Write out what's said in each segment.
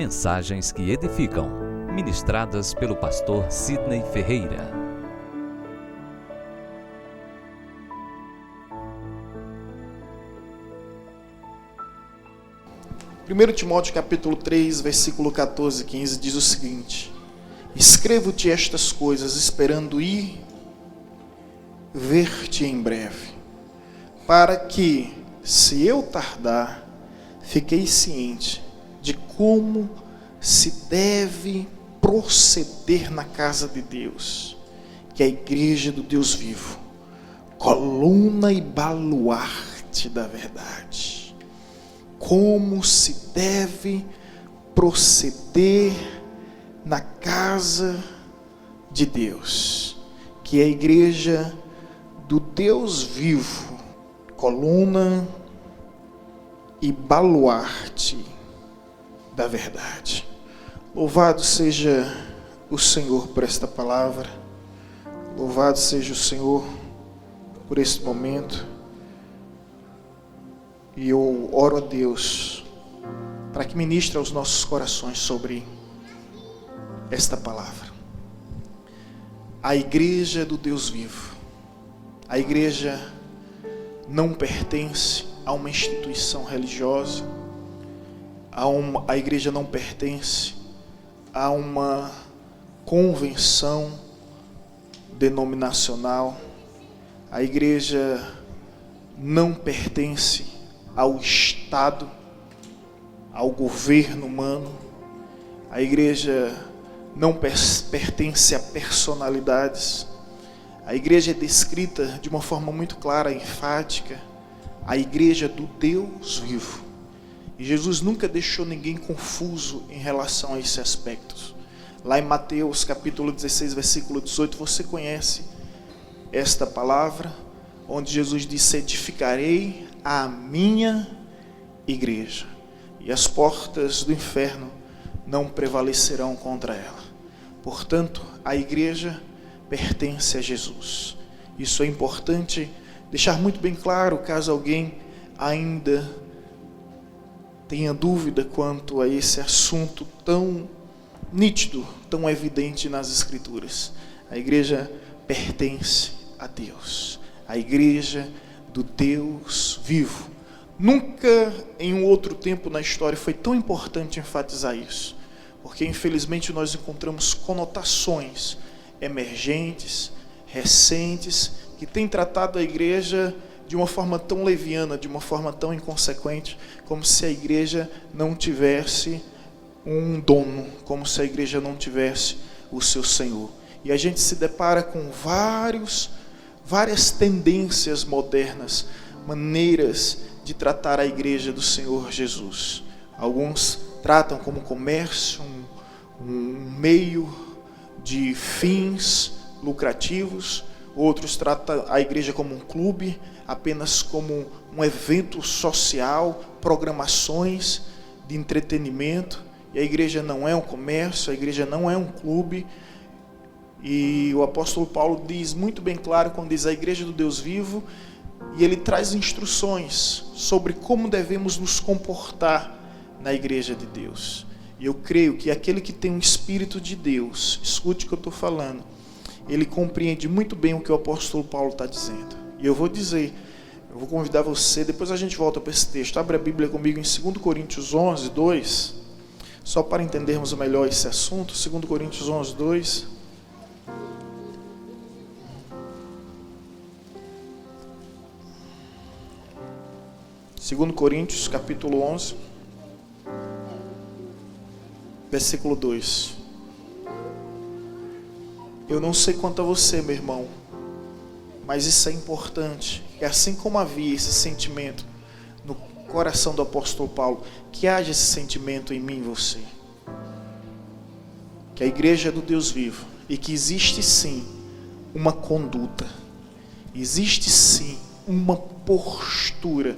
Mensagens que edificam, ministradas pelo pastor Sidney Ferreira. 1 Timóteo capítulo 3, versículo 14 e 15 diz o seguinte: escrevo-te estas coisas, esperando ir ver-te em breve, para que, se eu tardar, fiqueis ciente de como se deve proceder na casa de Deus, que é a igreja do Deus vivo, coluna e baluarte da verdade. Como se deve proceder na casa de Deus, que é a igreja do Deus vivo, coluna e baluarte da verdade. Louvado seja o Senhor por esta palavra, louvado seja o Senhor por este momento. E eu oro a Deus para que ministre aos nossos corações sobre esta palavra. A igreja do Deus vivo. A igreja não pertence a uma instituição religiosa. A igreja não pertence a uma convenção denominacional. A igreja não pertence ao Estado, ao governo humano. A igreja não pertence a personalidades. A igreja é descrita de uma forma muito clara e enfática, a igreja do Deus vivo. E Jesus nunca deixou ninguém confuso em relação a esse aspecto. Lá em Mateus capítulo 16, versículo 18, você conhece esta palavra, onde Jesus disse: edificarei a minha igreja, e as portas do inferno não prevalecerão contra ela. Portanto, a igreja pertence a Jesus. Isso é importante deixar muito bem claro, caso alguém ainda tenha dúvida quanto a esse assunto tão nítido, tão evidente nas Escrituras. A igreja pertence a Deus, a igreja do Deus vivo. Nunca em um outro tempo na história foi tão importante enfatizar isso, porque infelizmente nós encontramos conotações emergentes, recentes, que têm tratado a igreja de uma forma tão leviana, de uma forma tão inconsequente, como se a igreja não tivesse um dono, como se a igreja não tivesse o seu Senhor. E a gente se depara com várias tendências modernas, maneiras de tratar a igreja do Senhor Jesus. Alguns tratam como comércio, um meio de fins lucrativos. Outros tratam a igreja como um clube, apenas como um evento social, programações de entretenimento. E a igreja não é um comércio, a igreja não é um clube. E o apóstolo Paulo diz muito bem claro quando diz a igreja do Deus vivo, e ele traz instruções sobre como devemos nos comportar na igreja de Deus. E eu creio que aquele que tem um Espírito de Deus, escute o que eu estou falando, ele compreende muito bem o que o apóstolo Paulo está dizendo. E eu vou convidar você, depois a gente volta para esse texto. Abre a Bíblia comigo em 2 Coríntios 11, 2, só para entendermos melhor esse assunto. 2 Coríntios 11, 2. Segundo Coríntios, capítulo 11, versículo 2. Eu não sei quanto a você, meu irmão, mas isso é importante, que assim como havia esse sentimento no coração do apóstolo Paulo, que haja esse sentimento em mim e você. Que a igreja é do Deus vivo, e que existe sim uma conduta, existe sim uma postura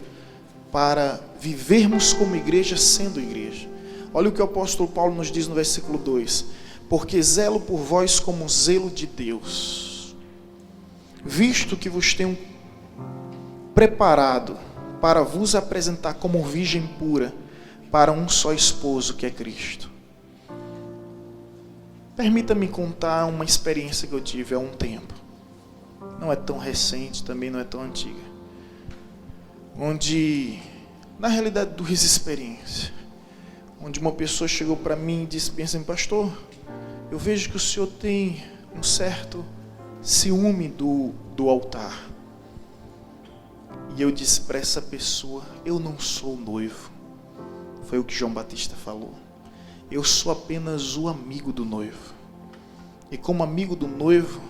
para vivermos como igreja sendo igreja. Olha o que o apóstolo Paulo nos diz no versículo 2: porque zelo por vós como zelo de Deus, visto que vos tenho preparado para vos apresentar como virgem pura para um só esposo, que é Cristo. Permita-me contar uma experiência que eu tive há um tempo. Não é tão recente, também não é tão antiga. Onde, na realidade, duas experiências. Onde uma pessoa chegou para mim e disse, pensa, pastor, eu vejo que o senhor tem um certo ciúme do altar. E eu disse para essa pessoa, eu não sou noivo. Foi o que João Batista falou. Eu sou apenas o amigo do noivo. E como amigo do noivo,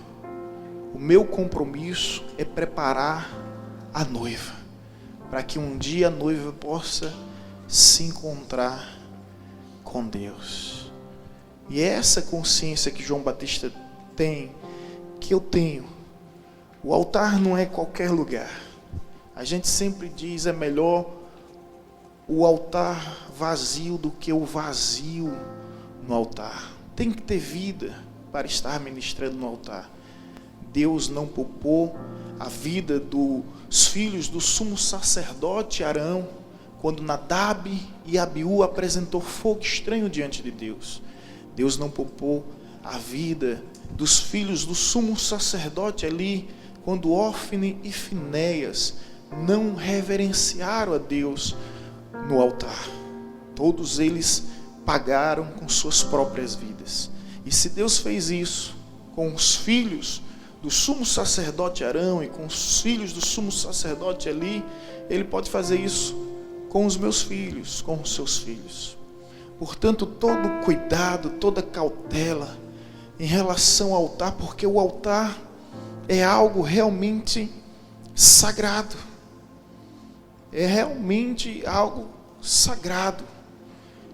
o meu compromisso é preparar a noiva, para que um dia a noiva possa se encontrar com Deus. E é essa consciência que João Batista tem, que eu tenho. O altar não é qualquer lugar. A gente sempre diz, é melhor o altar vazio do que o vazio no altar. Tem que ter vida para estar ministrando no altar. Deus não poupou a vida dos filhos do sumo sacerdote Arão, quando Nadab e Abiú apresentou fogo estranho diante de Deus. Deus não poupou a vida dos filhos do sumo sacerdote Eli, quando Ófine e Finéias não reverenciaram a Deus no altar. Todos eles pagaram com suas próprias vidas. E se Deus fez isso com os filhos do sumo sacerdote Arão e com os filhos do sumo sacerdote Eli, Ele pode fazer isso com os meus filhos, com os seus filhos. Portanto, todo cuidado, toda cautela em relação ao altar, porque o altar é algo realmente sagrado. É realmente algo sagrado.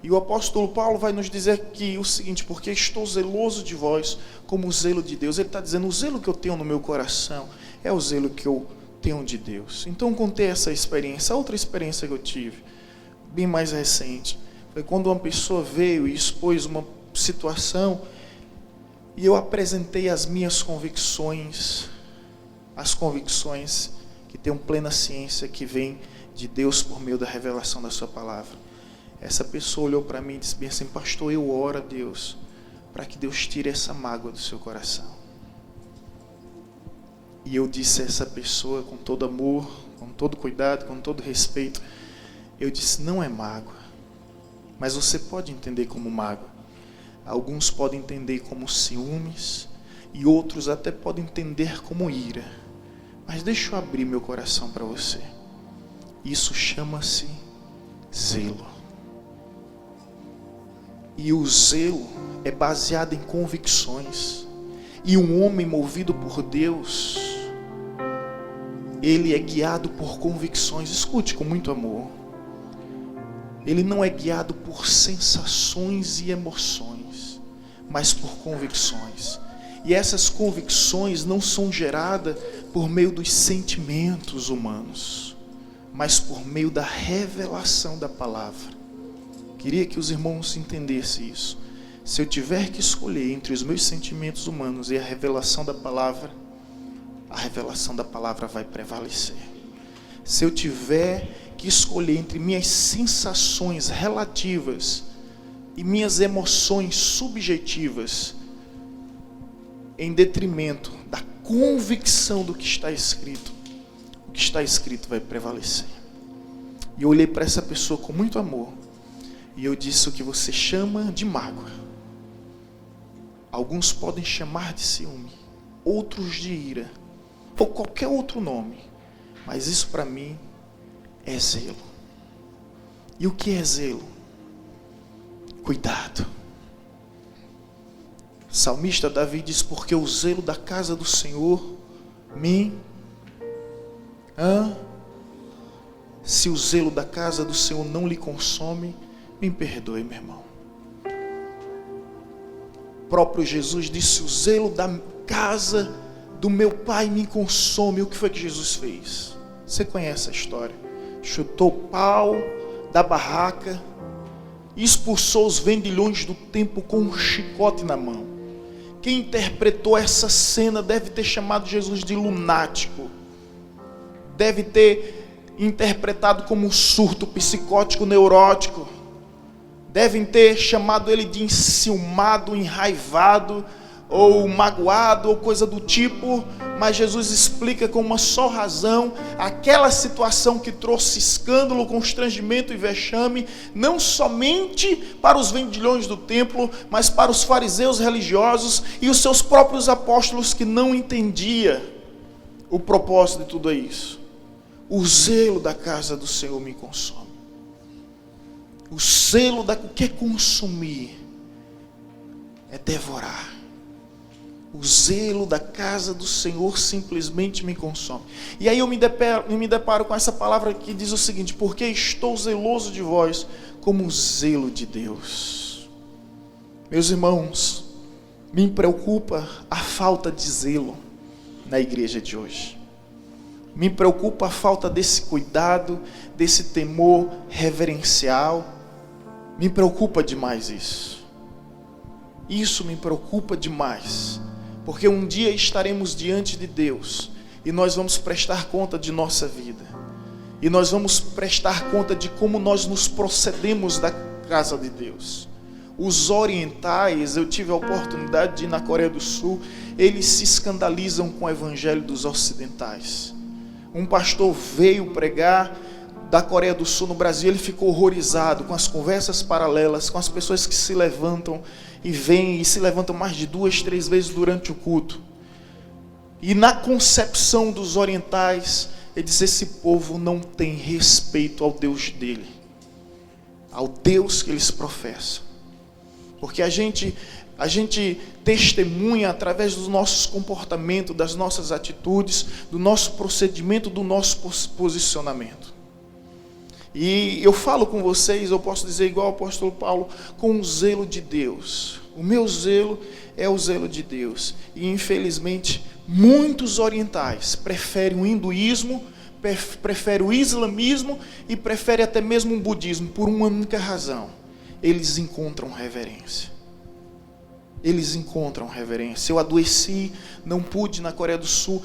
E o apóstolo Paulo vai nos dizer aqui o seguinte, porque estou zeloso de vós como o zelo de Deus. Ele está dizendo, o zelo que eu tenho no meu coração é o zelo que eu tenho de Deus. Então contei essa experiência. A outra experiência que eu tive, bem mais recente, foi quando uma pessoa veio e expôs uma situação e eu apresentei as minhas convicções, as convicções que tenho plena ciência que vem de Deus por meio da revelação da sua palavra. Essa pessoa olhou para mim e disse bem assim, pastor, eu oro a Deus para que Deus tire essa mágoa do seu coração. E eu disse a essa pessoa com todo amor, com todo cuidado, com todo respeito, eu disse, não é mágoa, mas você pode entender como mágoa. Alguns podem entender como ciúmes e outros até podem entender como ira. Mas deixa eu abrir meu coração para você. Isso chama-se zelo. E o zelo é baseado em convicções. E um homem movido por Deus, ele é guiado por convicções. Escute com muito amor. Ele não é guiado por sensações e emoções, mas por convicções. E essas convicções não são geradas por meio dos sentimentos humanos, mas por meio da revelação da palavra. Queria que os irmãos entendessem isso. Se eu tiver que escolher entre os meus sentimentos humanos e a revelação da palavra vai prevalecer. Se eu tiver que escolher entre minhas sensações relativas e minhas emoções subjetivas, em detrimento da convicção do que está escrito, o que está escrito vai prevalecer. E eu olhei para essa pessoa com muito amor, e eu disse, o que você chama de mágoa, alguns podem chamar de ciúme, outros de ira, ou qualquer outro nome, mas isso para mim é zelo. E o que é zelo? Cuidado. O salmista Davi diz, porque o zelo da casa do Senhor se o zelo da casa do Senhor não lhe consome, me perdoe, meu irmão. O próprio Jesus disse, o zelo da casa do meu pai me consome. O que foi que Jesus fez? Você conhece a história. Chutou o pau da barraca, expulsou os vendilhões do templo com um chicote na mão. Quem interpretou essa cena deve ter chamado Jesus de lunático. Deve ter interpretado como um surto psicótico neurótico. devem ter chamado ele de enciumado, enraivado, ou magoado, ou coisa do tipo, mas Jesus explica com uma só razão aquela situação que trouxe escândalo, constrangimento e vexame, não somente para os vendilhões do templo, mas para os fariseus religiosos e os seus próprios apóstolos que não entendiam o propósito de tudo isso. O zelo da casa do Senhor me consome. O zelo o que é consumir? É devorar. O zelo da casa do Senhor simplesmente me consome. E aí eu me deparo com essa palavra que diz o seguinte: porque estou zeloso de vós como o zelo de Deus. Meus irmãos, me preocupa a falta de zelo na igreja de hoje. Me preocupa a falta desse cuidado, desse temor reverencial. Me preocupa demais isso. Isso me preocupa demais. Porque um dia estaremos diante de Deus e nós vamos prestar conta de nossa vida. E nós vamos prestar conta de como nós nos procedemos da casa de Deus. Os orientais, eu tive a oportunidade de ir na Coreia do Sul, eles se escandalizam com o evangelho dos ocidentais. Um pastor veio pregar da Coreia do Sul no Brasil, ele ficou horrorizado com as conversas paralelas, com as pessoas que se levantam e vêm e se levantam mais de 2, 3 vezes durante o culto. E na concepção dos orientais, ele diz: esse povo não tem respeito ao Deus dele, ao Deus que eles professam. Porque a gente testemunha através dos nossos comportamentos, das nossas atitudes, do nosso procedimento, do nosso posicionamento. E eu falo com vocês, eu posso dizer igual o apóstolo Paulo, com o zelo de Deus. O meu zelo é o zelo de Deus. E infelizmente, muitos orientais preferem o hinduísmo, preferem o islamismo e preferem até mesmo o budismo, por uma única razão: eles encontram reverência. Eles encontram reverência. Eu adoeci, não pude na Coreia do Sul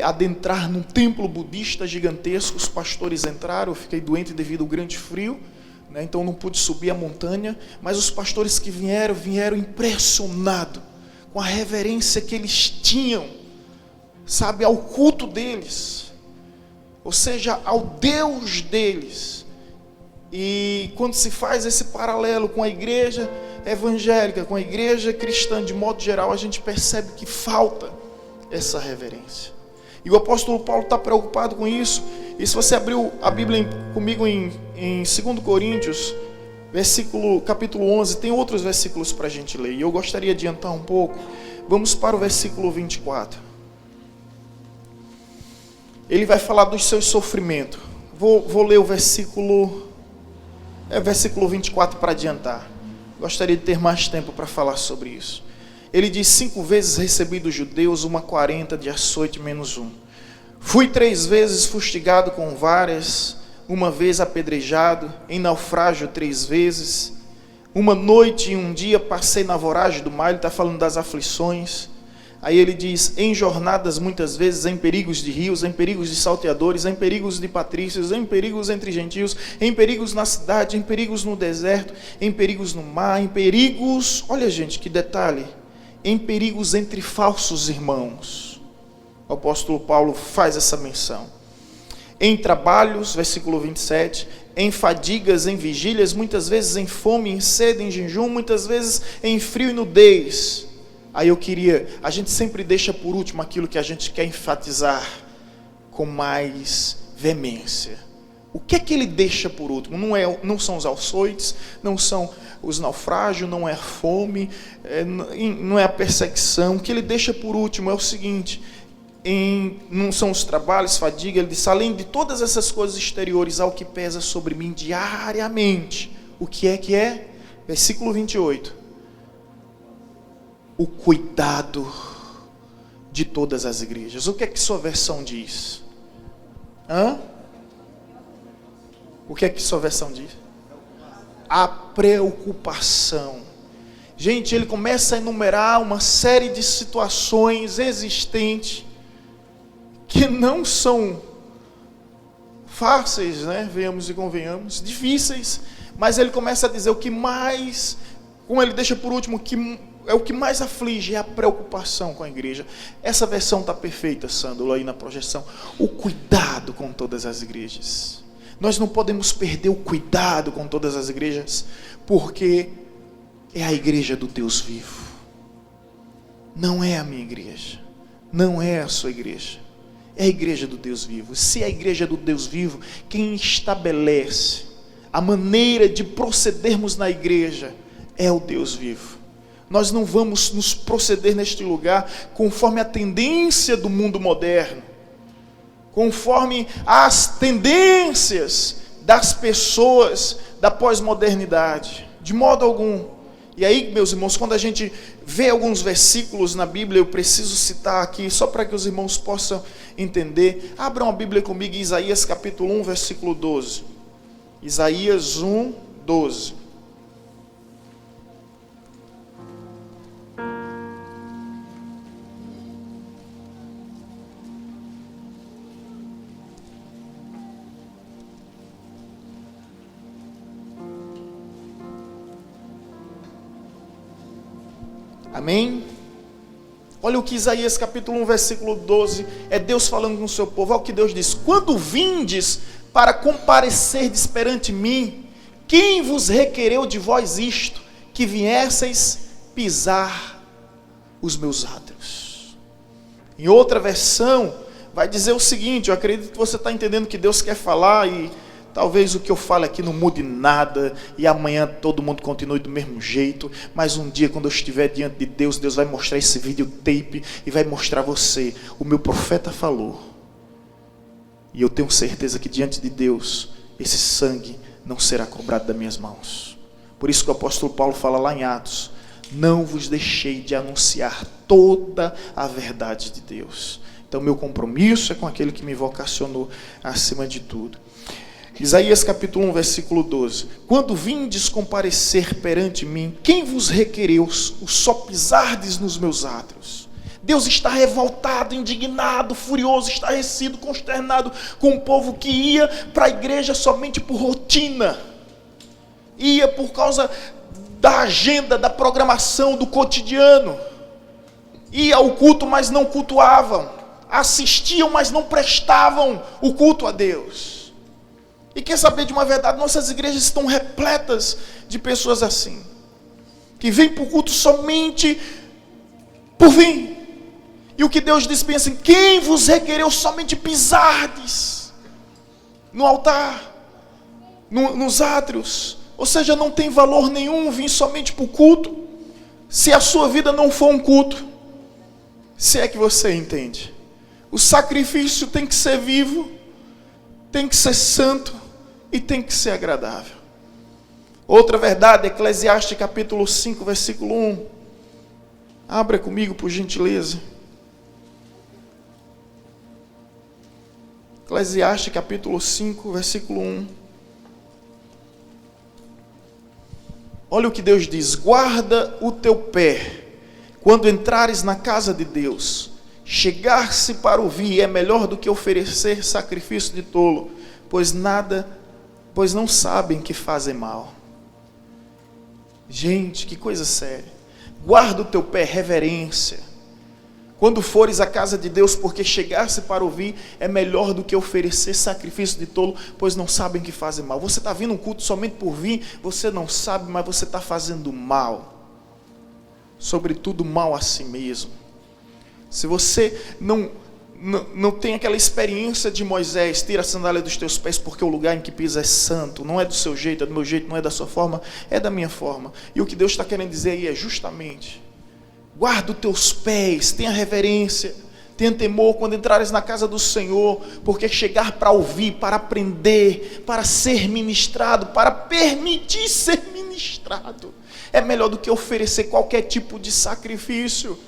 adentrar num templo budista gigantesco. Os pastores entraram, eu fiquei doente devido ao grande frio, né? Então não pude subir a montanha, mas os pastores que vieram impressionados com a reverência que eles tinham, sabe, ao culto deles, ou seja, ao Deus deles. E quando se faz esse paralelo com a igreja evangélica, com a igreja cristã de modo geral, a gente percebe que falta essa reverência. E o apóstolo Paulo está preocupado com isso. E se você abriu a Bíblia comigo em 2 Coríntios, capítulo 11, tem outros versículos para a gente ler. E eu gostaria de adiantar um pouco. Vamos para o versículo 24. Ele vai falar dos seus sofrimentos. Vou ler o versículo 24 para adiantar. Gostaria de ter mais tempo para falar sobre isso. Ele diz: 5 vezes recebi dos judeus 40 de açoite menos 1. Fui 3 vezes fustigado com varas, 1 vez apedrejado, em naufrágio 3 vezes. 1 noite e 1 dia passei na voragem do mar. Ele está falando das aflições. Aí ele diz: em jornadas muitas vezes, em perigos de rios, em perigos de salteadores, em perigos de patrícios, em perigos entre gentios, em perigos na cidade, em perigos no deserto, em perigos no mar, em perigos, olha gente, que detalhe, em perigos entre falsos irmãos. O apóstolo Paulo faz essa menção. Em trabalhos, versículo 27, em fadigas, em vigílias, muitas vezes em fome, em sede, em jejum, muitas vezes em frio e nudez. Aí a gente sempre deixa por último aquilo que a gente quer enfatizar com mais veemência. O que é que ele deixa por último? Não são os açoites, não são os naufrágios, não é a fome, não é a perseguição. O que ele deixa por último é o seguinte: não são os trabalhos, fadiga. Ele diz: além de todas essas coisas exteriores, ao que pesa sobre mim diariamente. O que é? Versículo 28. O cuidado de todas as igrejas. O que é que sua versão diz? O que é que sua versão diz? A preocupação. Gente, ele começa a enumerar uma série de situações existentes que não são fáceis, né? Venhamos e convenhamos, difíceis, Mas ele começa a dizer o que mais, como ele deixa por último, que é o que mais aflige, é a preocupação com a igreja. Essa versão está perfeita, Sândalo, aí na projeção. O cuidado com todas as igrejas. Nós não podemos perder o cuidado com todas as igrejas, porque é a igreja do Deus vivo. Não é a minha igreja, não é a sua igreja, é a igreja do Deus vivo. Se é a igreja do Deus vivo, quem estabelece a maneira de procedermos na igreja é o Deus vivo. Nós não vamos nos proceder neste lugar conforme a tendência do mundo moderno, conforme as tendências das pessoas da pós-modernidade, de modo algum. E aí, meus irmãos, quando a gente vê alguns versículos na Bíblia, eu preciso citar aqui, só para que os irmãos possam entender. Abram a Bíblia comigo em Isaías capítulo 1, versículo 12. Isaías 1, 12. Amém? Olha o que Isaías capítulo 1, versículo 12, é Deus falando com o seu povo. Olha o que Deus diz: quando vindes para comparecerdes perante mim, quem vos requereu de vós isto, que viesseis pisar os meus átrios? Em outra versão, vai dizer o seguinte, eu acredito que você está entendendo o que Deus quer falar, e talvez o que eu falo aqui não mude nada, e amanhã todo mundo continue do mesmo jeito, mas um dia quando eu estiver diante de Deus, Deus vai mostrar esse videotape, e vai mostrar você, o meu profeta falou, e eu tenho certeza que diante de Deus, esse sangue não será cobrado das minhas mãos. Por isso que o apóstolo Paulo fala lá em Atos: não vos deixei de anunciar toda a verdade de Deus. Então meu compromisso é com aquele que me vocacionou acima de tudo. Isaías capítulo 1, versículo 12. Quando vindes comparecer perante mim, quem vos requereu o só pisardes nos meus átrios? Deus está revoltado, indignado, furioso, estarrecido, consternado com o povo que ia para a igreja somente por rotina. Ia por causa da agenda, da programação, do cotidiano. Ia ao culto, mas não cultuavam. Assistiam, mas não prestavam o culto a Deus. E quer saber de uma verdade? Nossas igrejas estão repletas de pessoas assim, que vêm para o culto somente por vir. E o que Deus diz, pensem: quem vos requereu somente pisardes no altar, nos átrios? Ou seja, não tem valor nenhum vir somente para o culto, se a sua vida não for um culto. Se é que você entende. O sacrifício tem que ser vivo, tem que ser santo e tem que ser agradável. Outra verdade, Eclesiastes capítulo 5, versículo 1. Abra comigo, por gentileza. Eclesiastes capítulo 5, versículo 1. Olha o que Deus diz: guarda o teu pé quando entrares na casa de Deus. Chegar-se para ouvir é melhor do que oferecer sacrifício de tolo, pois não sabem que fazem mal. Gente, que coisa séria. Guarda o teu pé, reverência. Quando fores à casa de Deus, porque chegar-se para ouvir é melhor do que oferecer sacrifício de tolo, pois não sabem que fazem mal. Você está vindo um culto somente por vir, você não sabe, mas você está fazendo mal. Sobretudo mal a si mesmo. Se você não tem aquela experiência de Moisés: tira a sandália dos teus pés, porque o lugar em que pisa é santo. Não é do seu jeito, é do meu jeito, não é da sua forma, é da minha forma. E o que Deus está querendo dizer aí é justamente: guarda os teus pés, tenha reverência, tenha temor quando entrares na casa do Senhor, porque chegar para ouvir, para aprender, para ser ministrado, para permitir ser ministrado, é melhor do que oferecer qualquer tipo de sacrifício.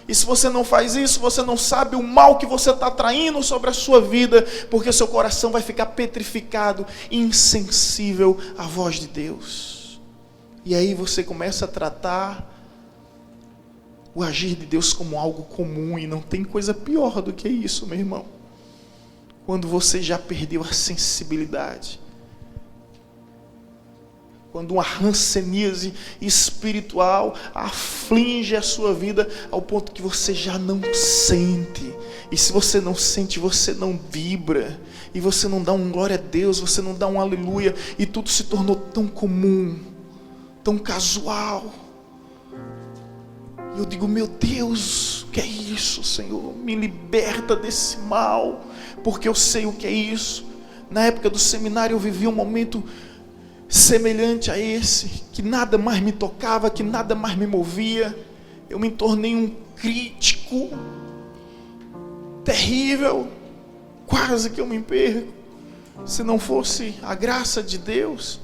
E se você não faz isso, você não sabe o mal que você está traindo sobre a sua vida, porque seu coração vai ficar petrificado, insensível à voz de Deus. E aí você começa a tratar o agir de Deus como algo comum, e não tem coisa pior do que isso, meu irmão. Quando você já perdeu a sensibilidade, Quando uma hanseníase espiritual aflige a sua vida ao ponto que você já não sente. E se você não sente, você não vibra. E você não dá um glória a Deus, você não dá um aleluia. E tudo se tornou tão comum, tão casual. E eu digo, meu Deus, o que é isso, Senhor? Me liberta desse mal, porque eu sei o que é isso. Na época do seminário eu vivi um momento semelhante a esse, que nada mais me tocava, que nada mais me movia. Eu me tornei um crítico terrível, quase que eu me perco. Se não fosse a graça de Deus,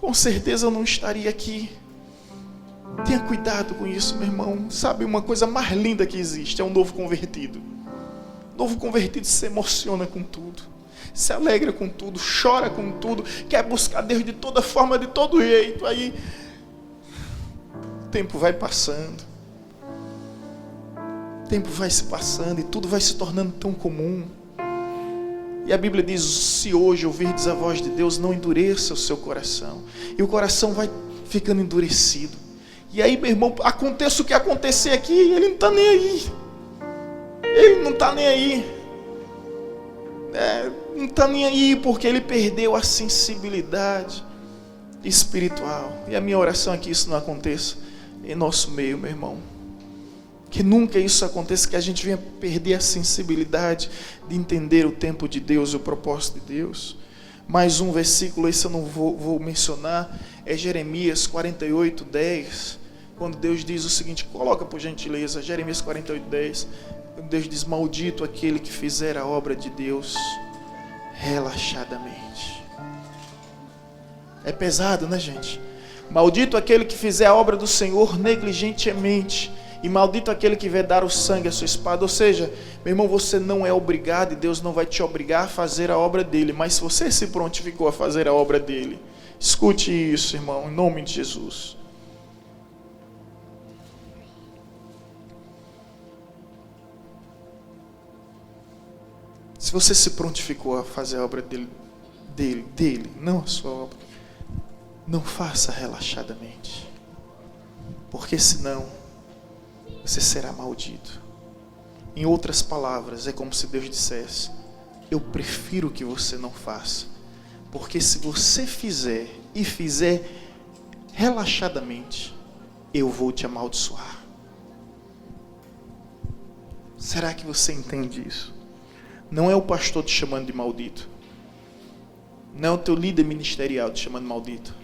com certeza eu não estaria aqui. Tenha cuidado com isso, meu irmão. Sabe, uma coisa mais linda que existe é um novo convertido. Novo convertido se emociona com tudo, se alegra com tudo, chora com tudo, quer buscar Deus de toda forma, de todo jeito. Aí o tempo vai passando, o tempo vai se passando e tudo vai se tornando tão comum. E a Bíblia diz, se hoje ouvirdes a voz de Deus, não endureça o seu coração. E o coração vai ficando endurecido. E aí, meu irmão, aconteça o que acontecer aqui, ele não está nem aí. Ele não está nem aí. Não está nem aí, porque ele perdeu a sensibilidade espiritual. E a minha oração é que isso não aconteça em nosso meio, meu irmão. Que nunca isso aconteça, que a gente venha perder a sensibilidade de entender o tempo de Deus e o propósito de Deus. Mais um versículo, esse eu não vou mencionar, é Jeremias 48, 10. Quando Deus diz o seguinte, coloca por gentileza, Jeremias 48, 10. Deus diz, maldito aquele que fizer a obra de Deus relaxadamente. É pesado, né, gente? Maldito aquele que fizer a obra do Senhor negligentemente. E maldito aquele que vai dar o sangue à sua espada. Ou seja, meu irmão, você não é obrigado e Deus não vai te obrigar a fazer a obra dele. Mas se você se prontificou a fazer a obra dele, escute isso, irmão, em nome de Jesus. Se você se prontificou a fazer a obra dele, não a sua obra, não faça relaxadamente. Porque senão você será maldito. Em outras palavras, é como se Deus dissesse, eu prefiro que você não faça. Porque se você fizer, e fizer relaxadamente, eu vou te amaldiçoar. Será que você entende isso? Não é o pastor te chamando de maldito. Não é o teu líder ministerial te chamando de maldito.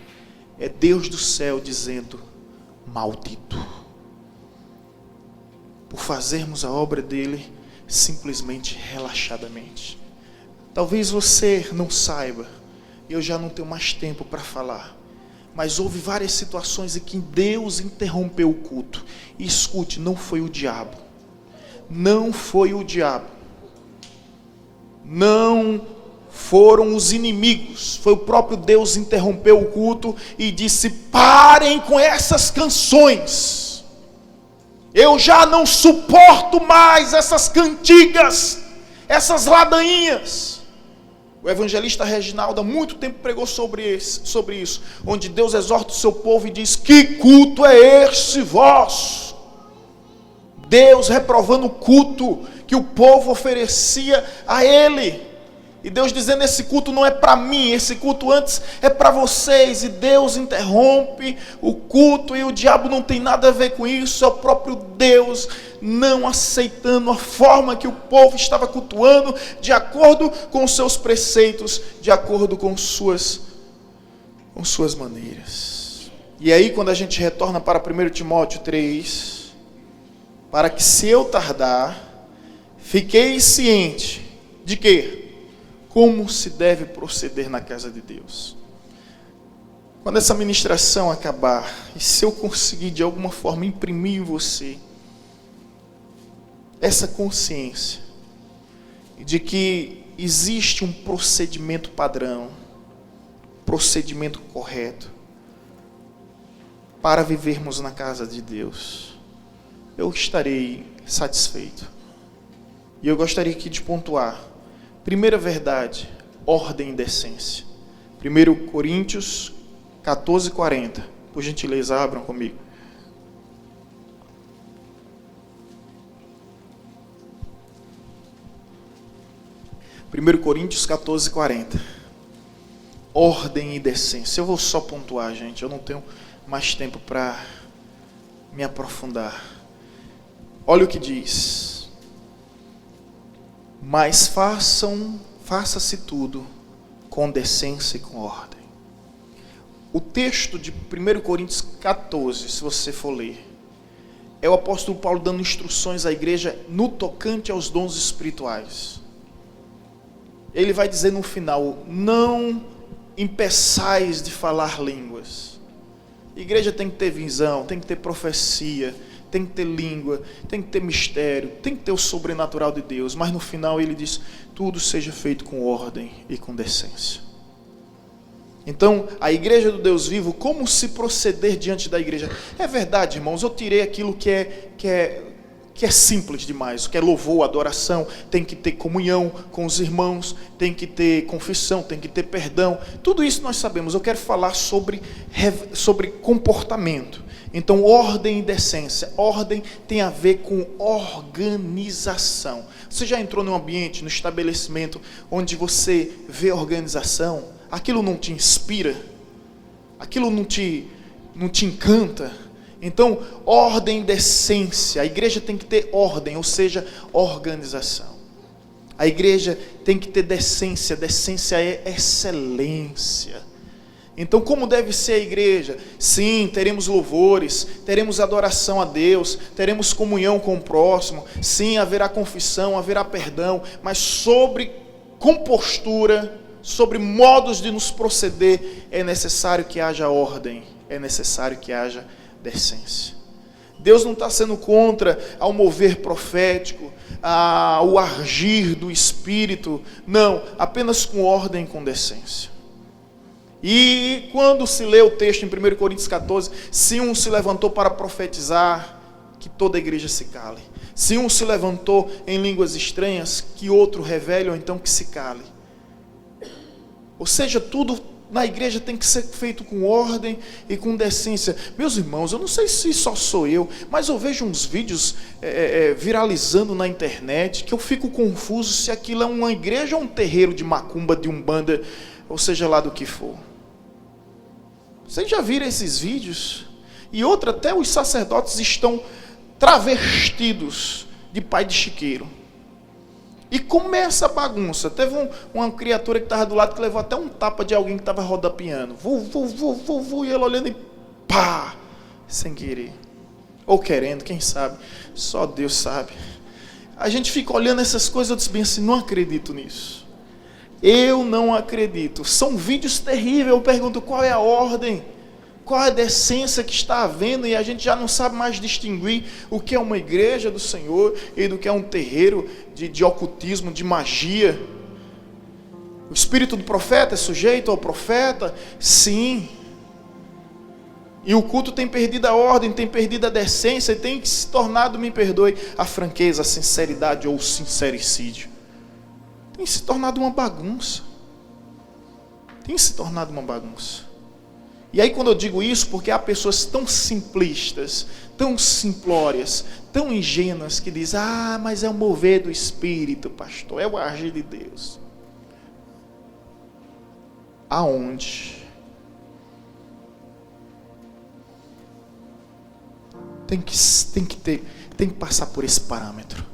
É Deus do céu dizendo, maldito. Por fazermos a obra dele simplesmente relaxadamente. Talvez você não saiba, eu já não tenho mais tempo para falar, mas houve várias situações em que Deus interrompeu o culto. E escute, não foi o diabo. Não foi o diabo. Não foram os inimigos. Foi o próprio Deus que interrompeu o culto e disse, parem com essas canções. Eu já não suporto mais essas cantigas, essas ladainhas. O evangelista Reginaldo há muito tempo pregou sobre isso, onde Deus exorta o seu povo e diz, que culto é esse vosso? Deus reprovando o culto que o povo oferecia a ele. E Deus dizendo, esse culto não é para mim, esse culto antes é para vocês. E Deus interrompe o culto e o diabo não tem nada a ver com isso. É o próprio Deus não aceitando a forma que o povo estava cultuando, de acordo com os seus preceitos, de acordo com suas maneiras. E aí quando a gente retorna para 1 Timóteo 3, para que se eu tardar, fiquei ciente de quê? Como se deve proceder na casa de Deus. Quando essa ministração acabar, e se eu conseguir de alguma forma imprimir em você essa consciência de que existe um procedimento padrão, procedimento correto para vivermos na casa de Deus, eu estarei satisfeito. E eu gostaria aqui de pontuar. Primeira verdade, ordem e decência. 1 Coríntios, 14:40. Por gentileza, abram comigo. 1 Coríntios 14:40. Ordem e decência. Eu vou só pontuar, gente. Eu não tenho mais tempo para me aprofundar. Olha o que diz. Mas faça-se tudo com decência e com ordem. O texto de 1 Coríntios 14, se você for ler, é o apóstolo Paulo dando instruções à igreja no tocante aos dons espirituais. Ele vai dizer no final: não impeçais de falar línguas. A igreja tem que ter visão, tem que ter profecia, tem que ter língua, tem que ter mistério, tem que ter o sobrenatural de Deus. Mas no final ele diz: tudo seja feito com ordem e com decência. Então, a igreja do Deus vivo, como se proceder diante da igreja? É verdade, irmãos, eu tirei aquilo que é simples demais, que é louvor, adoração, tem que ter comunhão com os irmãos, tem que ter confissão, tem que ter perdão, tudo isso nós sabemos. Eu quero falar sobre comportamento. Então, ordem e decência. Ordem tem a ver com organização. Você já entrou num ambiente, no estabelecimento, onde você vê organização? Aquilo não te inspira? Aquilo não te encanta? Então, ordem e decência. A igreja tem que ter ordem, ou seja, organização. A igreja tem que ter decência. Decência é excelência. Então, como deve ser a igreja? Sim, teremos louvores, teremos adoração a Deus, teremos comunhão com o próximo. Sim, haverá confissão, haverá perdão. Mas sobre compostura, sobre modos de nos proceder, é necessário que haja ordem, é necessário que haja decência. Deus não está sendo contra ao mover profético, ao agir do Espírito, não, apenas com ordem e com decência. E quando se lê o texto em 1 Coríntios 14, se um se levantou para profetizar, que toda a igreja se cale. Se um se levantou em línguas estranhas, que outro revele, ou então que se cale. Ou seja, tudo na igreja tem que ser feito com ordem e com decência. Meus irmãos, eu não sei se só sou eu, mas eu vejo uns vídeos viralizando na internet, que eu fico confuso se aquilo é uma igreja ou um terreiro de macumba, de umbanda, ou seja lá do que for. Vocês já viram esses vídeos? E outra, até os sacerdotes estão travestidos de pai de chiqueiro. E começa a bagunça. Teve uma criatura que estava do lado que levou até um tapa de alguém que estava rodopiando. E ela olhando e pá! Sem querer. Ou querendo, quem sabe. Só Deus sabe. A gente fica olhando essas coisas, eu disse bem assim, não acredito nisso. Eu não acredito. São vídeos terríveis. Eu pergunto, qual é a ordem? Qual é a decência que está havendo? E a gente já não sabe mais distinguir o que é uma igreja do Senhor e do que é um terreiro de ocultismo, de magia. O espírito do profeta é sujeito ao profeta? Sim. E o culto tem perdido a ordem, tem perdido a decência, e tem se tornado, me perdoe, a franqueza, a sinceridade ou o sincericídio. Tem se tornado uma bagunça. Tem se tornado uma bagunça. E aí quando eu digo isso, porque há pessoas tão simplistas, tão simplórias, tão ingênuas, que dizem, mas é o mover do Espírito, pastor, é o agir de Deus. Aonde? Tem que passar por esse parâmetro.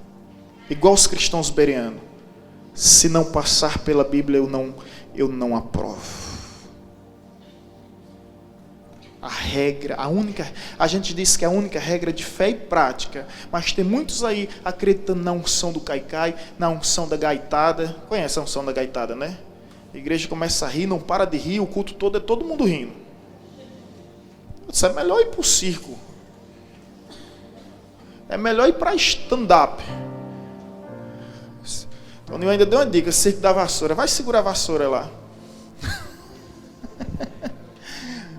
Igual os cristãos bereanos. Se não passar pela Bíblia, eu não aprovo. A gente diz que a única regra de fé e prática, mas tem muitos aí acreditando na unção do caicai, na unção da gaitada. Conhece a unção da gaitada, né? A igreja começa a rir, não para de rir, o culto todo é todo mundo rindo. Isso é melhor ir para o circo. É melhor ir para stand-up. Então eu ainda dei uma dica, circo da vassoura. Vai segurar a vassoura lá.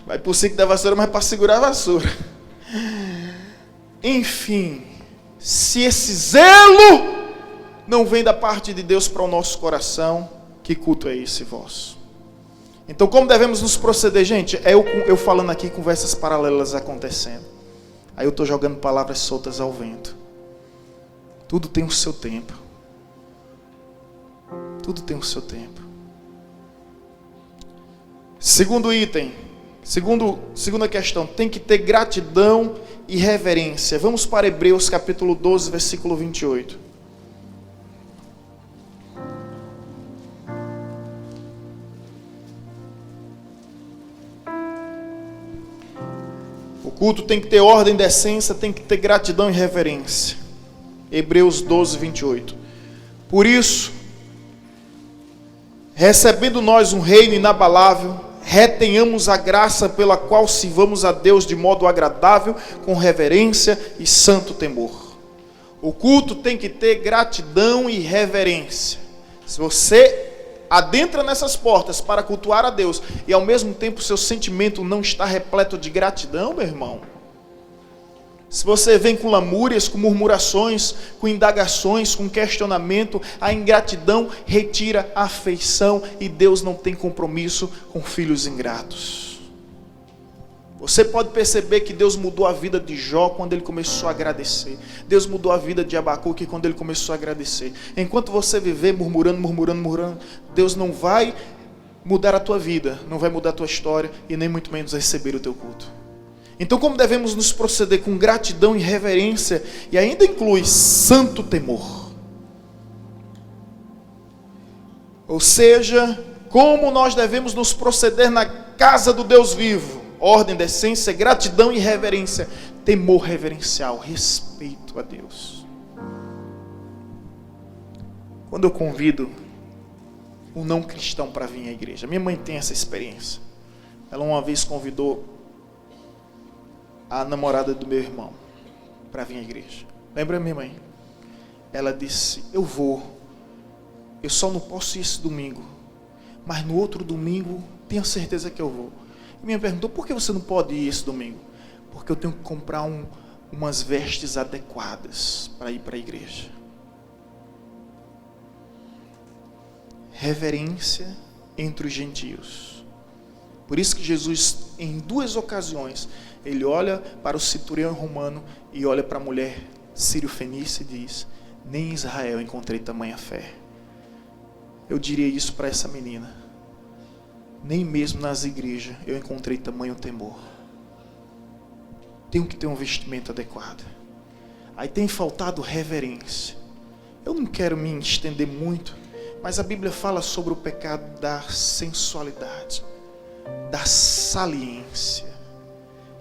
Vai para o circo da vassoura, mas para segurar a vassoura. Enfim, se esse zelo não vem da parte de Deus para o nosso coração, que culto é esse vosso? Então, como devemos nos proceder, gente? É eu falando aqui, conversas paralelas acontecendo. Aí eu estou jogando palavras soltas ao vento. Tudo tem o seu tempo. Tudo tem o seu tempo. Segundo item, segunda questão, tem que ter gratidão e reverência. Vamos para Hebreus capítulo 12, versículo 28. O culto tem que ter ordem, decência, tem que ter gratidão e reverência. Hebreus 12, 28. Por isso, recebendo nós um reino inabalável, retenhamos a graça pela qual sirvamos a Deus de modo agradável, com reverência e santo temor. O culto tem que ter gratidão e reverência. Se você adentra nessas portas para cultuar a Deus e ao mesmo tempo seu sentimento não está repleto de gratidão, meu irmão, se você vem com lamúrias, com murmurações, com indagações, com questionamento, a ingratidão retira a afeição e Deus não tem compromisso com filhos ingratos. Você pode perceber que Deus mudou a vida de Jó quando ele começou a agradecer. Deus mudou a vida de Abacuque quando ele começou a agradecer. Enquanto você viver murmurando, Deus não vai mudar a tua vida, não vai mudar a tua história e nem muito menos receber o teu culto. Então, como devemos nos proceder com gratidão e reverência, e ainda inclui santo temor. Ou seja, como nós devemos nos proceder na casa do Deus vivo. Ordem, decência, gratidão e reverência. Temor reverencial, respeito a Deus. Quando eu convido um não cristão para vir à igreja, minha mãe tem essa experiência. Ela uma vez convidou a namorada do meu irmão para vir à igreja. Lembra, minha mãe? Ela disse: eu vou, eu só não posso ir esse domingo, mas no outro domingo tenho certeza que eu vou. E minha perguntou: por que você não pode ir esse domingo? Porque eu tenho que comprar umas vestes adequadas para ir para a igreja. Reverência entre os gentios. Por isso que Jesus, em 2 ocasiões, ele olha para o centurião romano e olha para a mulher sírio-fenícia e diz: nem em Israel encontrei tamanha fé. Eu diria isso para essa menina: nem mesmo nas igrejas eu encontrei tamanho temor. Tenho que ter um vestimento adequado. Aí tem faltado reverência. Eu não quero me estender muito, mas a Bíblia fala sobre o pecado da sensualidade, da saliência,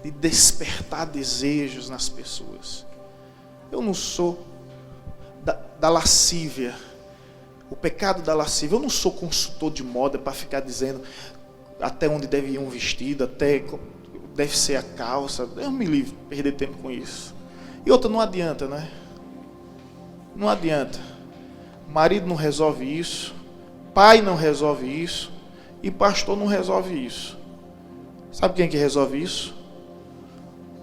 de despertar desejos nas pessoas. Eu não sou da lascívia, o pecado da lascívia. Eu não sou consultor de moda para ficar dizendo até onde deve ir um vestido, até deve ser a calça. Eu me livre de perder tempo com isso. E outra, não adianta, né? Não adianta. Marido não resolve isso, pai não resolve isso, e pastor não resolve isso. Sabe quem é que resolve isso?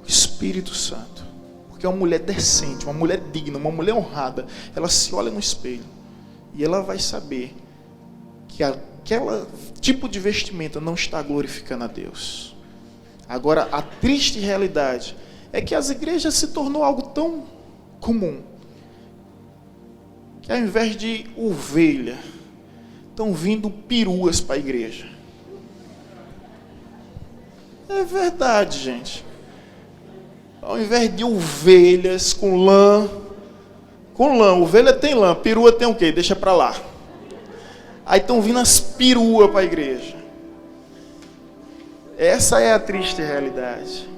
O Espírito Santo. Porque uma mulher decente, uma mulher digna, uma mulher honrada, ela se olha no espelho e ela vai saber que aquele tipo de vestimenta não está glorificando a Deus. Agora, a triste realidade é que as igrejas se tornou algo tão comum que ao invés de ovelha, estão vindo peruas para a igreja. É verdade, gente. Ao invés de ovelhas com lã, ovelha tem lã, perua tem o quê? Deixa para lá. Aí estão vindo as peruas para a igreja. Essa é a triste realidade.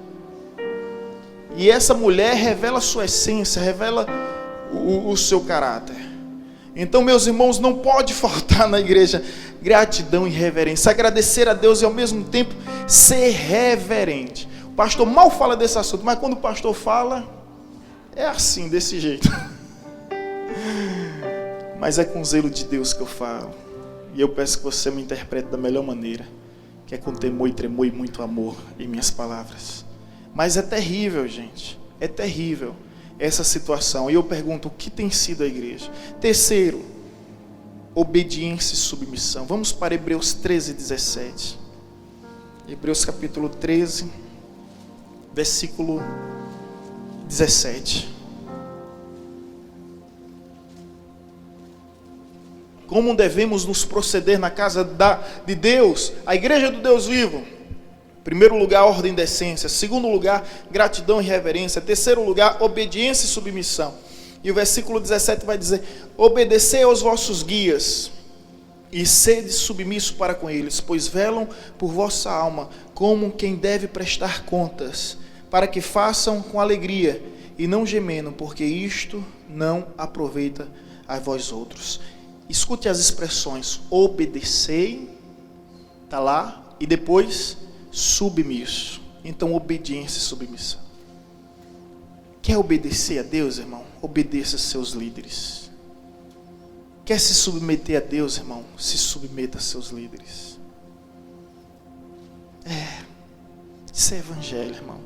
E essa mulher revela a sua essência, revela o seu caráter. Então, meus irmãos, não pode faltar na igreja gratidão e reverência. Agradecer a Deus e ao mesmo tempo ser reverente. O pastor mal fala desse assunto, mas quando o pastor fala, é assim, desse jeito. Mas é com zelo de Deus que eu falo. E eu peço que você me interprete da melhor maneira, que é com temor e tremor e muito amor em minhas palavras. Mas é terrível, gente. É terrível essa situação. E eu pergunto, o que tem sido a igreja? Terceiro, obediência e submissão. Vamos para Hebreus 13, 17. Hebreus capítulo 13, versículo 17. Como devemos nos proceder na casa de Deus, a igreja do Deus vivo? Em primeiro lugar, ordem e decência. Segundo lugar, gratidão e reverência. Terceiro lugar, obediência e submissão. E o versículo 17 vai dizer: obedecei aos vossos guias e sede submisso para com eles, pois velam por vossa alma, como quem deve prestar contas, para que façam com alegria e não gemendo, porque isto não aproveita a vós outros. Escute as expressões: obedecei, está lá, e depois submisso. Então, obediência e submissão. Quer obedecer a Deus, irmão? Obedeça a seus líderes. Quer se submeter a Deus, irmão? Se submeta a seus líderes. Isso é evangelho, irmão.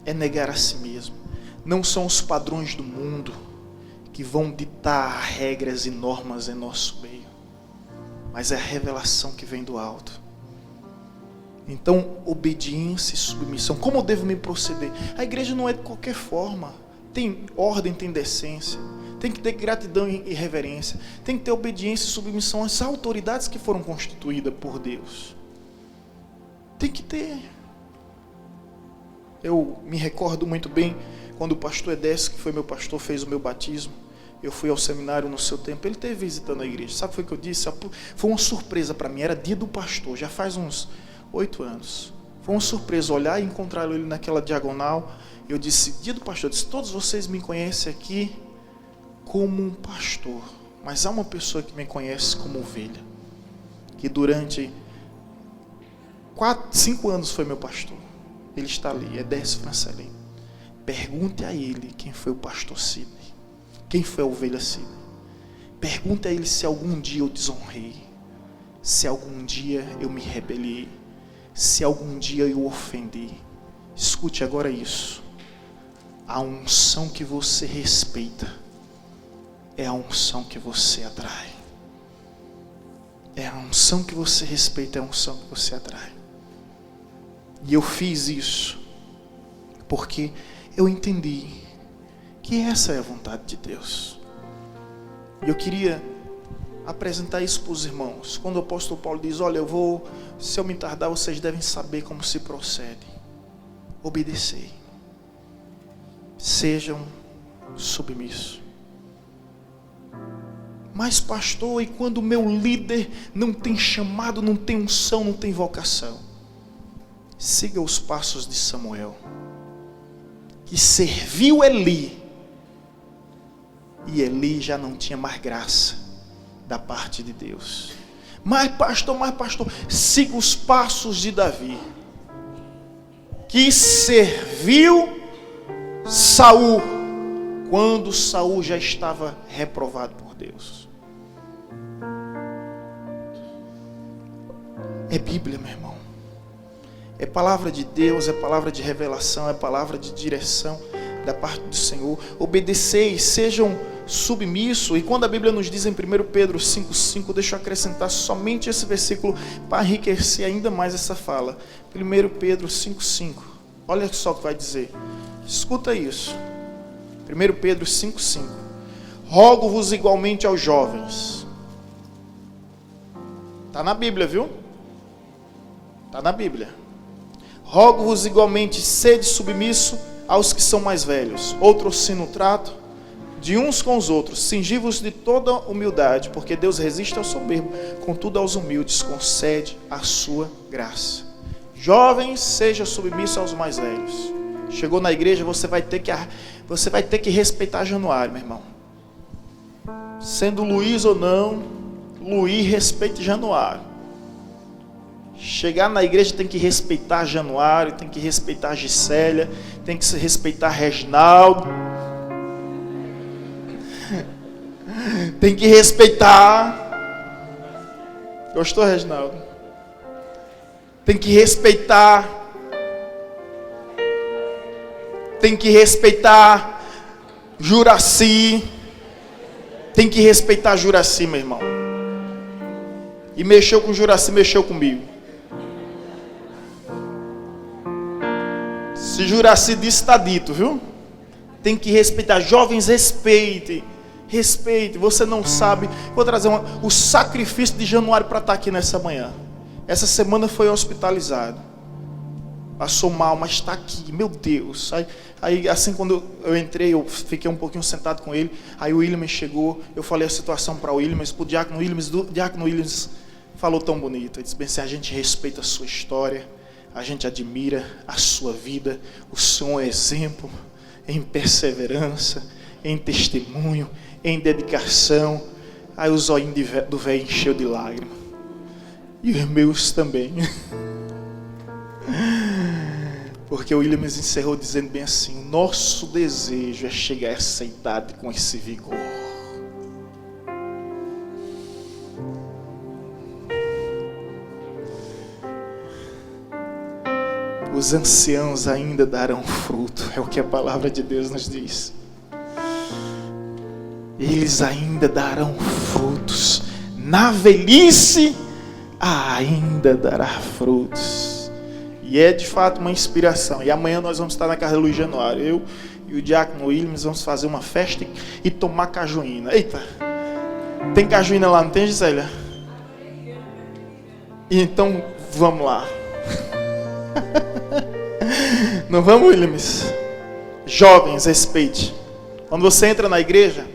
É negar a si mesmo. Não são os padrões do mundo que vão ditar regras e normas em nosso meio, mas é a revelação que vem do alto. Então, obediência e submissão. Como eu devo me proceder? A igreja não é de qualquer forma. Tem ordem, tem decência. Tem que ter gratidão e reverência. Tem que ter obediência e submissão às autoridades que foram constituídas por Deus. Tem que ter. Eu me recordo muito bem quando o pastor Edésio, que foi meu pastor, fez o meu batismo. Eu fui ao seminário no seu tempo. Ele esteve visitando a igreja. Sabe o que foi que eu disse? Foi uma surpresa para mim. Era dia do pastor. Já faz uns 8 anos. Foi uma surpresa olhar e encontrar ele naquela diagonal. Eu disse: dia do pastor. Eu disse: todos vocês me conhecem aqui como um pastor, mas há uma pessoa que me conhece como ovelha, que durante 5 anos foi meu pastor. Ele está ali, é Décio Francelino. Pergunte a ele quem foi o pastor Sidney, quem foi a ovelha Sidney. Pergunte a ele se algum dia eu desonrei, se algum dia eu me rebelei, se algum dia eu ofendi. Escute agora isso: a unção que você respeita é a unção que você atrai. É a unção que você respeita, é a unção que você atrai. E eu fiz isso porque eu entendi que essa é a vontade de Deus. E eu queria apresentar isso para os irmãos. Quando o apóstolo Paulo diz: olha, se eu me tardar, vocês devem saber como se procede. Obedecei. Sejam submissos. Mas pastor, e quando o meu líder não tem chamado, não tem unção, não tem vocação? Siga os passos de Samuel, que serviu Eli, e Eli já não tinha mais graça da parte de Deus. Mas pastor, siga os passos de Davi, que serviu Saul, quando Saul já estava reprovado por Deus. É Bíblia, meu irmão. É palavra de Deus, é palavra de revelação, é palavra de direção da parte do Senhor. Obedeceis, sejam submissos. E quando a Bíblia nos diz em 1 Pedro 5,5, deixa eu acrescentar somente esse versículo para enriquecer ainda mais essa fala. 1 Pedro 5,5. Olha só o que vai dizer. Escuta isso. 1 Pedro 5,5. Rogo-vos igualmente aos jovens. Está na Bíblia, viu? Está na Bíblia. Rogo-vos igualmente, sede submisso aos que são mais velhos. Outro no trato de uns com os outros. Cingi-vos de toda humildade, porque Deus resiste ao soberbo, contudo aos humildes concede a sua graça. Jovens, seja submisso aos mais velhos. Chegou na igreja, você vai ter que respeitar Januário, meu irmão. Sendo Luiz ou não, Luiz respeite Januário. Chegar na igreja tem que respeitar Januário, tem que respeitar Gisélia, tem que respeitar Reginaldo, tem que respeitar. Gostou, Reginaldo? Tem que respeitar. Tem que respeitar Juraci. Tem que respeitar Juraci, meu irmão. E mexeu com Juraci, mexeu comigo. Se Juraci disse, está dito, viu? Tem que respeitar. Jovens, respeitem. Respeite. Você não sabe. Vou trazer o sacrifício de Januário para estar aqui nessa manhã. Essa semana foi hospitalizado. Passou mal, mas está aqui. Meu Deus. Aí assim, quando eu entrei, eu fiquei um pouquinho sentado com ele. Aí o William chegou. Eu falei a situação para o William, para o Diácono Williams. O Diácono Williams falou tão bonito. Ele disse bem assim: a gente respeita a sua história. A gente admira a sua vida. O Senhor é exemplo em perseverança, em testemunho, em dedicação. Aí os olhinhos do velho encheu de lágrimas. E os meus também. Porque o Williams encerrou dizendo bem assim: nosso desejo é chegar a essa idade com esse vigor. Os anciãos ainda darão fruto, é o que a palavra de Deus nos diz. Eles ainda darão frutos. Na velhice ainda dará frutos. E é de fato uma inspiração. E amanhã nós vamos estar na casa de Luiz Januário. Eu e o Diácono Williams vamos fazer uma festa e tomar cajuína. Eita! Tem cajuína lá, não tem, Gisélia? Então vamos lá. Não vamos, Williams? Jovens, respeite. Quando você entra na igreja,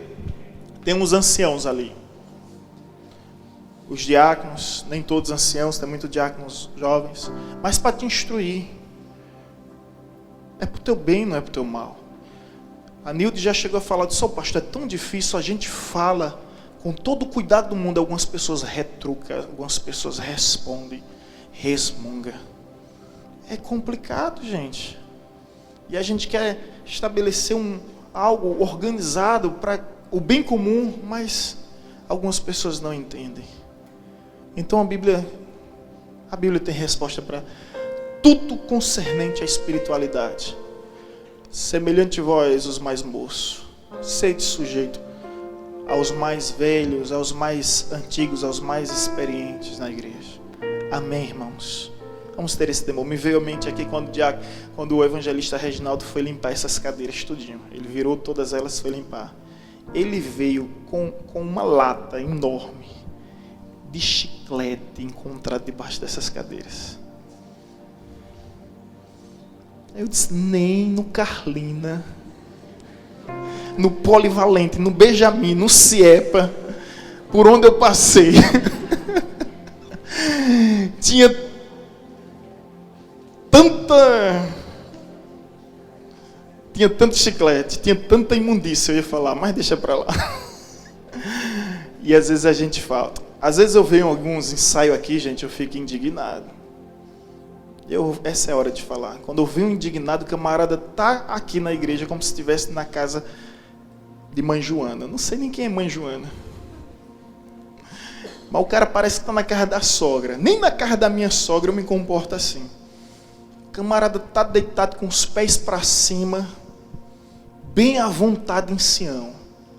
tem uns anciãos ali. Os diáconos, nem todos anciãos, tem muitos diáconos jovens, mas para te instruir. É para o teu bem, não é para o teu mal. A Nilde já chegou a falar disso: pastor, é tão difícil, a gente fala com todo o cuidado do mundo, algumas pessoas retrucam, algumas pessoas respondem, resmungam. É complicado, gente. E a gente quer estabelecer algo organizado para o bem comum, mas algumas pessoas não entendem. Então a Bíblia tem resposta para tudo concernente à espiritualidade. Semelhante vós, os mais moços, sede sujeito aos mais velhos, aos mais antigos, aos mais experientes na igreja. Amém, irmãos? Vamos ter esse temor. Me veio à mente aqui quando o evangelista Reginaldo foi limpar essas cadeiras tudinho. Ele virou todas elas e foi limpar. Ele veio com uma lata enorme de chiclete encontrado debaixo dessas cadeiras. Eu disse: nem no Carlina, no Polivalente, no Benjamin, no Ciepa, por onde eu passei, tinha tanto chiclete, tinha tanta imundícia, eu ia falar, mas deixa pra lá. E às vezes a gente fala. Às vezes eu vejo alguns ensaios aqui, gente, eu fico indignado. Essa é a hora de falar. Quando eu vejo um indignado, o camarada tá aqui na igreja como se estivesse na casa de Mãe Joana. Não sei nem quem é Mãe Joana. Mas o cara parece que está na casa da sogra. Nem na casa da minha sogra eu me comporto assim. O camarada está deitado com os pés para cima, bem à vontade em Sião.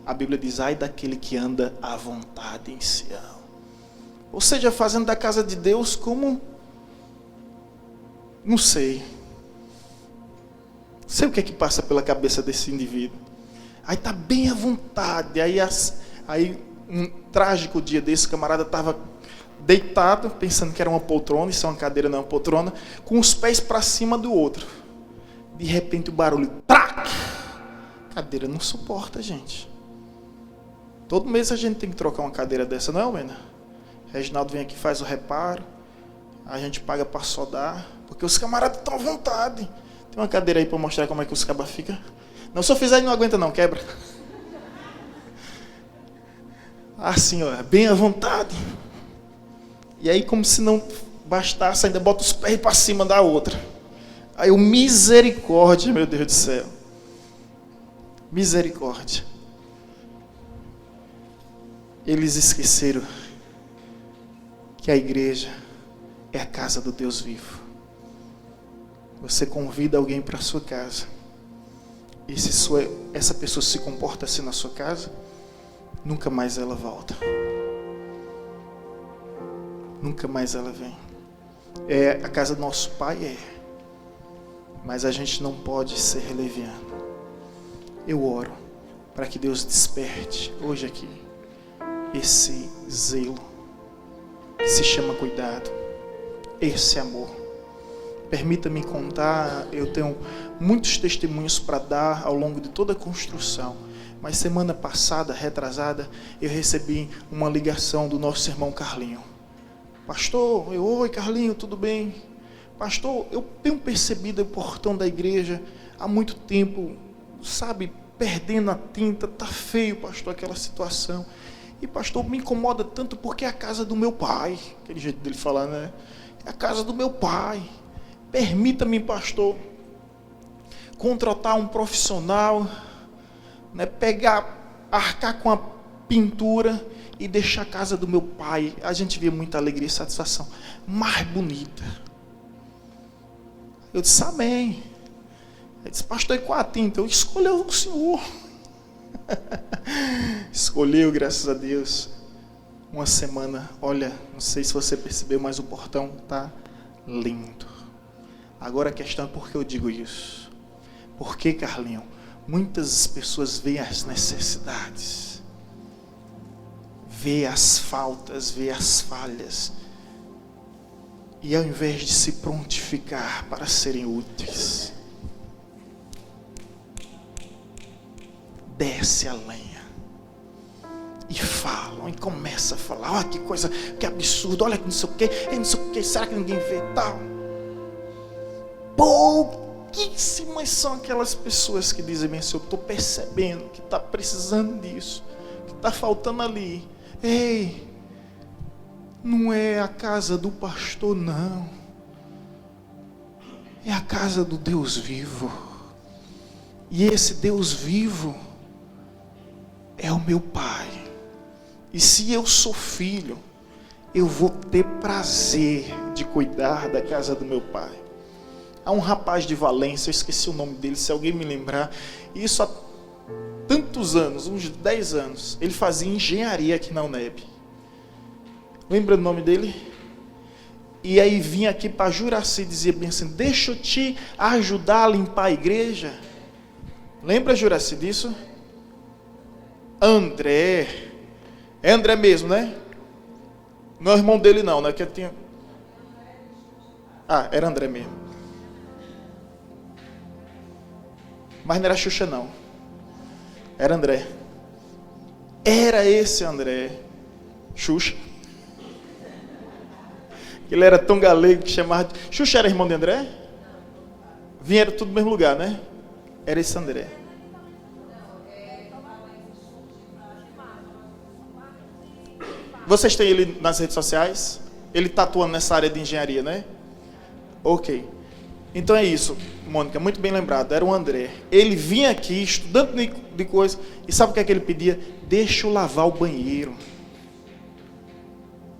A Bíblia diz: ai daquele que anda à vontade em Sião. Ou seja, fazendo da casa de Deus como... Não sei o que é que passa pela cabeça desse indivíduo. Aí está bem à vontade. Aí um trágico dia desse, o camarada estava deitado, pensando que era uma poltrona, isso é uma cadeira, não é uma poltrona, com os pés para cima do outro. De repente o barulho, trac! A cadeira não suporta, gente. Todo mês a gente tem que trocar uma cadeira dessa, não é, Almena? Reginaldo vem aqui, faz o reparo, a gente paga para soldar, porque os camaradas estão à vontade. Tem uma cadeira aí para mostrar como é que os cabas ficam. Não, se eu fizer, não aguenta não, quebra. Assim, ó, bem à vontade. E aí, como se não bastasse, ainda bota os pés para cima da outra. Aí o misericórdia, meu Deus do céu. Misericórdia. Eles esqueceram que a igreja é a casa do Deus vivo. Você convida alguém para a sua casa. E se essa pessoa se comporta assim na sua casa, nunca mais ela volta. Nunca mais ela vem. É a casa do nosso Pai, mas a gente não pode ser leviano. Eu oro para que Deus desperte hoje aqui esse zelo que se chama cuidado, esse amor. Permita-me contar, eu tenho muitos testemunhos para dar ao longo de toda a construção, mas semana passada, retrasada, eu recebi uma ligação do nosso irmão Carlinho. Pastor, oi Carlinho, tudo bem? Pastor, eu tenho percebido o portão da igreja há muito tempo, sabe, perdendo a tinta, tá feio, pastor, aquela situação. E pastor, me incomoda tanto porque é a casa do meu pai, aquele jeito dele falar, né? É a casa do meu pai. Permita-me, pastor, contratar um profissional, né, arcar com a pintura e deixar a casa do meu pai. A gente vê muita alegria e satisfação, mais bonita. Eu disse, amém. Ele disse, pastor, e qual a tinta? Eu escolhi o senhor. Escolheu, graças a Deus. Uma semana, olha, não sei se você percebeu, mas o portão está lindo. Agora a questão é por que eu digo isso. Porque, Carlinho, muitas pessoas veem as necessidades, veem as faltas, veem as falhas, e ao invés de se prontificar para serem úteis, desce a lenha e falam, e começa a falar, olha que coisa, que absurdo, olha que não sei o que, será que ninguém vê tal? Pouquíssimas são aquelas pessoas que dizem, bem, eu estou percebendo que está precisando disso, que está faltando ali. Ei, não é a casa do pastor, não. É a casa do Deus vivo. E esse Deus vivo é o meu Pai. E se eu sou filho, eu vou ter prazer de cuidar da casa do meu Pai. Há um rapaz de Valência, eu esqueci o nome dele, se alguém me lembrar, isso há tantos anos, uns 10 anos, ele fazia engenharia aqui na UNEB. Lembra do nome dele? E aí vinha aqui para Juraci e dizia bem assim, deixa eu te ajudar a limpar a igreja. Lembra, Juraci, disso? André. É André mesmo, né? Não é o irmão dele não, né? Que tinha... Ah, era André mesmo. Mas não era Xuxa não. Era André. Era esse André. Xuxa. Ele era tão galego que chamava... Xuxa era irmão de André? Vieram tudo no mesmo lugar, né? Era esse André. Vocês têm ele nas redes sociais? Ele está atuando nessa área de engenharia, né? Ok. Então é isso, Mônica, muito bem lembrado, era o André. Ele vinha aqui estudando de coisa, e sabe o que é que ele pedia? Deixa eu lavar o banheiro.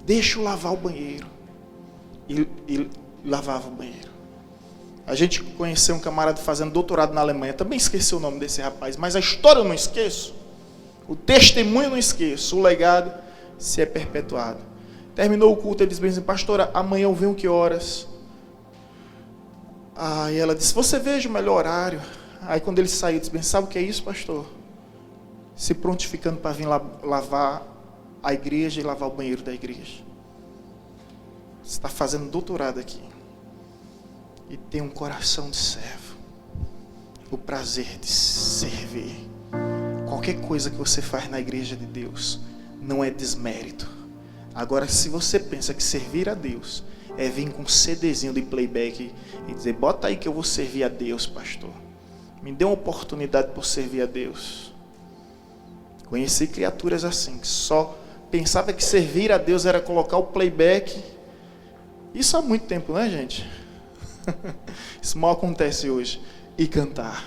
Deixa eu lavar o banheiro. E lavava o banheiro. A gente conheceu um camarada fazendo doutorado na Alemanha, também esqueci o nome desse rapaz, mas a história eu não esqueço, o testemunho eu não esqueço, o legado se é perpetuado. Terminou o culto, ele disse bem assim, pastora, amanhã eu venho que horas? Aí ela disse, você veja o melhor horário. Aí quando ele saiu, disse bem, sabe o que é isso, pastor? Se prontificando para vir lavar a igreja e lavar o banheiro da igreja. Você está fazendo doutorado aqui. E tem um coração de servo. O prazer de servir. Qualquer coisa que você faz na igreja de Deus não é desmérito. Agora, se você pensa que servir a Deus é vir com um CDzinho de playback e dizer, bota aí que eu vou servir a Deus, pastor. Me dê uma oportunidade por servir a Deus. Conheci criaturas assim, que só pensava que servir a Deus era colocar o playback. Isso há muito tempo, né, gente? Isso mal acontece hoje. E cantar.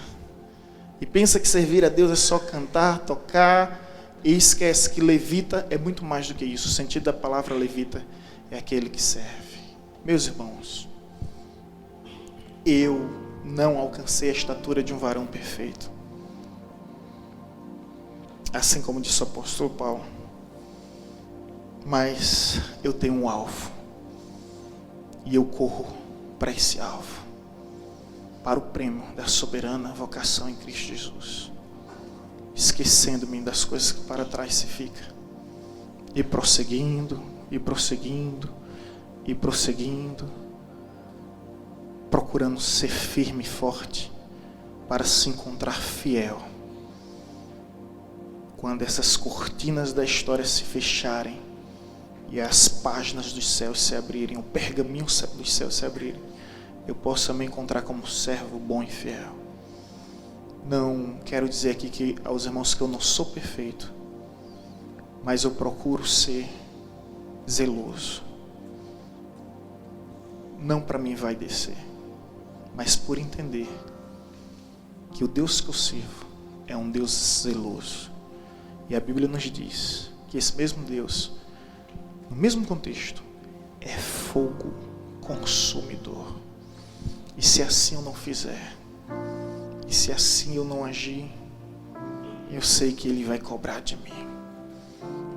E pensa que servir a Deus é só cantar, tocar, e esquece que levita é muito mais do que isso. O sentido da palavra levita é aquele que serve. Meus irmãos, eu não alcancei a estatura de um varão perfeito. Assim como disse o apóstolo Paulo. Mas eu tenho um alvo. E eu corro para esse alvo. para o prêmio da soberana vocação em Cristo Jesus, esquecendo-me das coisas que para trás se fica, e prosseguindo, e prosseguindo, e prosseguindo, procurando ser firme e forte para se encontrar fiel. Quando essas cortinas da história se fecharem e as páginas dos céus se abrirem, o pergaminho dos céus se abrirem, eu possa me encontrar como servo bom e fiel. Não quero dizer aqui aos irmãos que eu não sou perfeito, mas eu procuro ser zeloso. Não para mim vai descer, mas por entender que o Deus que eu sirvo é um Deus zeloso. E a Bíblia nos diz que esse mesmo Deus, no mesmo contexto, é fogo consumidor. E se assim eu não fizer, e se assim eu não agir, eu sei que Ele vai cobrar de mim.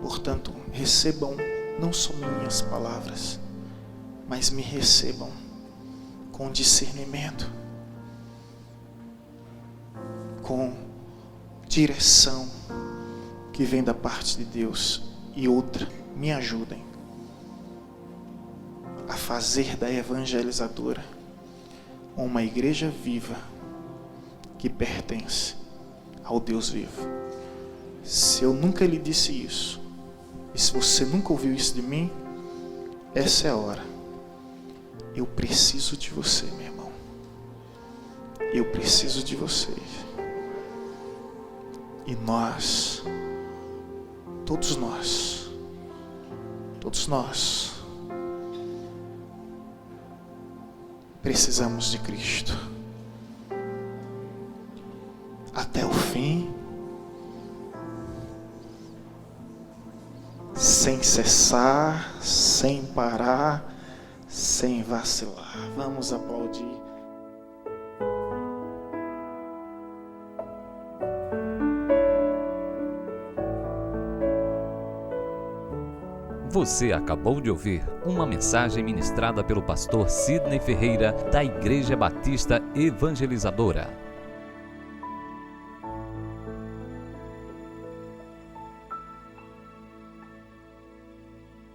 Portanto, recebam não só minhas palavras, mas me recebam com discernimento, com direção que vem da parte de Deus. E outra, me ajudem a fazer da evangelizadora uma igreja viva que pertence ao Deus vivo. Se eu nunca lhe disse isso, e se você nunca ouviu isso de mim, essa é a hora. Eu preciso de você, meu irmão. Eu preciso de vocês. E nós, todos nós, precisamos de Cristo. Até o fim, sem cessar, sem parar, sem vacilar. Vamos aplaudir. Você acabou de ouvir uma mensagem ministrada pelo pastor Sidney Ferreira, da Igreja Batista Evangelizadora.